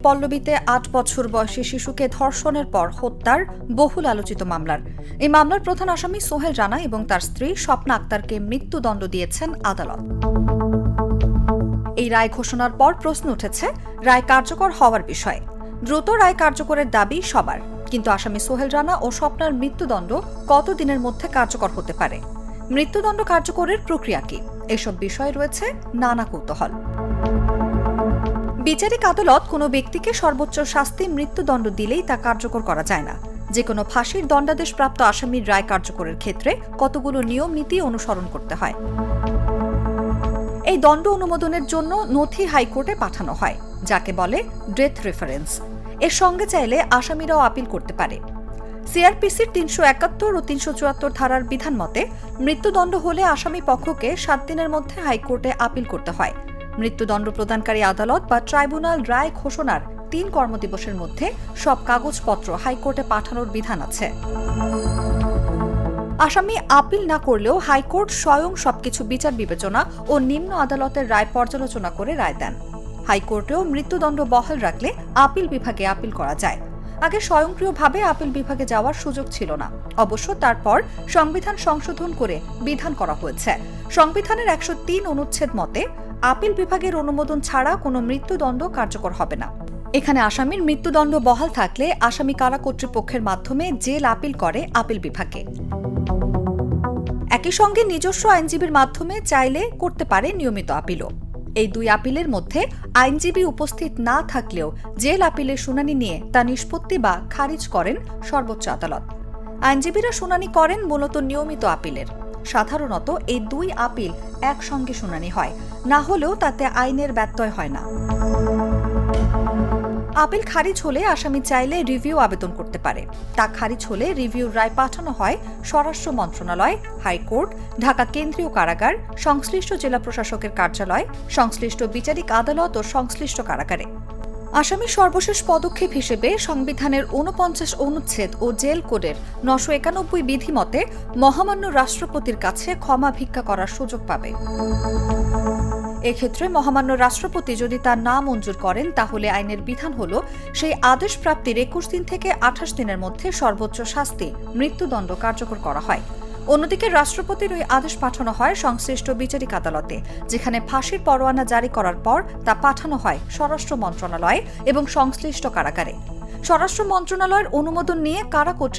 পল্লবীতে ৮ বছর বয়সী শিশুকে ধর্ষণের পর হত্যার বহুল আলোচিত মামলার এই মামলার প্রধান আসামি সোহেল রানা এবং তার স্ত্রী স্বপ্না আক্তারকে মৃত্যুদণ্ড দিয়েছেন আদালত। এই রায় ঘোষণার পর প্রশ্ন উঠেছে রায় কার্যকর হওয়ার বিষয়ে। দ্রুত রায় কার্যকরের দাবি সবার, কিন্তু আসামি সোহেল রানা ও স্বপ্নার মৃত্যুদণ্ড কতদিনের মধ্যে কার্যকর হতে পারে? মৃত্যুদণ্ড কার্যকরের প্রক্রিয়া কি? এসব বিষয়ে রয়েছে নানা কৌতূহল। বিচারিক আদালত কোনো ব্যক্তিকে সর্বোচ্চ শাস্তি মৃত্যুদণ্ড দিলেই তা কার্যকর করা যায় না। যে কোনো ফাঁসির দণ্ডাদেশপ্রাপ্ত আসামির রায় কার্যকরের ক্ষেত্রে কতগুলো নিয়ম নীতি অনুসরণ করতে হয়। এই দণ্ড অনুমোদনের জন্য নথি হাইকোর্টে পাঠানো হয়, যাকে বলে ডেথ রেফারেন্স। এর সঙ্গে চাইলে আসামিরাও আপিল করতে পারে। সিআরপিসির ৩৭১ ও ৩৭৪ ধারার বিধান মতে মৃত্যুদণ্ড হলে আসামি পক্ষকে ৭ দিনের মধ্যে হাইকোর্টে আপিল করতে হয়। মৃত্যুদণ্ড প্রদানকারী আদালত বা ট্রাইব্যুনাল রায় ঘোষণার ৩ কর্মদিবসের মধ্যে সব কাগজপত্র হাইকোর্টে পাঠানোর বিধান আছে। আসামি আপিল না করলেও হাইকোর্ট স্বয়ং সবকিছু বিচার বিবেচনা ও নিম্ন আদালতের রায় পর্যালোচনা করে রায় দেন। হাইকোর্টেও মৃত্যুদণ্ড বহাল রাখলে আপিল বিভাগে আপিল করা যায়। আগে স্বয়ংক্রিয়ভাবে আপিল বিভাগে যাওয়ার সুযোগ ছিল না। অবশ্য তারপর সংবিধান সংশোধন করে বিধান করা হয়েছে। সংবিধানের ১০৩ অনুচ্ছেদ মতে আপিল বিভাগের অনুমোদন ছাড়া কোনো মৃত্যুদণ্ড কার্যকর হবে না। এখানে আসামির মৃত্যুদণ্ড বহাল থাকলে আসামি কারা কর্তৃপক্ষের মাধ্যমে জেল আপিল করে আপিল বিভাগে। একই সঙ্গে নিজস্ব আইনজীবীর মাধ্যমে চাইলে করতে পারে নিয়মিত আপিলও। এই দুই আপিলের মধ্যে আইনজীবী উপস্থিত না থাকলেও জেল আপিলের শুনানি নিয়ে তা নিষ্পত্তি বা খারিজ করেন সর্বোচ্চ আদালত। আইনজীবীরা শুনানি করেন মূলত নিয়মিত আপিলের। সাধারণত এই দুই আপিল একসঙ্গে শুনানি হয়, না হলেও তাতে আইনের ব্যত্যয় হয় না। আপিল খারিজ হলে আসামি চাইলে রিভিউ আবেদন করতে পারে। তা খারিজ হলে রিভিউর রায় পাঠানো হয় স্বরাষ্ট্র মন্ত্রণালয়, হাইকোর্ট, ঢাকা কেন্দ্রীয় কারাগার, সংশ্লিষ্ট জেলা প্রশাসকের কার্যালয়, সংশ্লিষ্ট বিচারিক আদালত ও সংশ্লিষ্ট কারাগারে। আসামির সর্বশেষ পদক্ষেপ হিসেবে সংবিধানের ৪৯ অনুচ্ছেদ ও জেল কোডের ৯৯১ বিধি মতে মহামান্য রাষ্ট্রপতির কাছে ক্ষমা ভিক্ষা করার সুযোগ পাবে। এক্ষেত্রে মহামান্য রাষ্ট্রপতি যদি তা না মঞ্জুর করেন, তাহলে আইনের বিধান হল সেই আদেশ প্রাপ্তির ২১ দিন থেকে ২৮ দিনের মধ্যে সর্বোচ্চ শাস্তি মৃত্যুদণ্ড কার্যকর করা হয়। অন্যদিকে রাষ্ট্রপতির ওই আদেশ পাঠানো হয় সংশ্লিষ্ট বিচারিক আদালতে, যেখানে ফাঁসির পরোয়ানা জারি করার পর তা পাঠানো হয় স্বরাষ্ট্র মন্ত্রণালয় এবং সংশ্লিষ্ট কারাগারে। স্বরাষ্ট্র মন্ত্রণালয়ের অনুমোদন নিয়ে কারা কর্তৃপক্ষ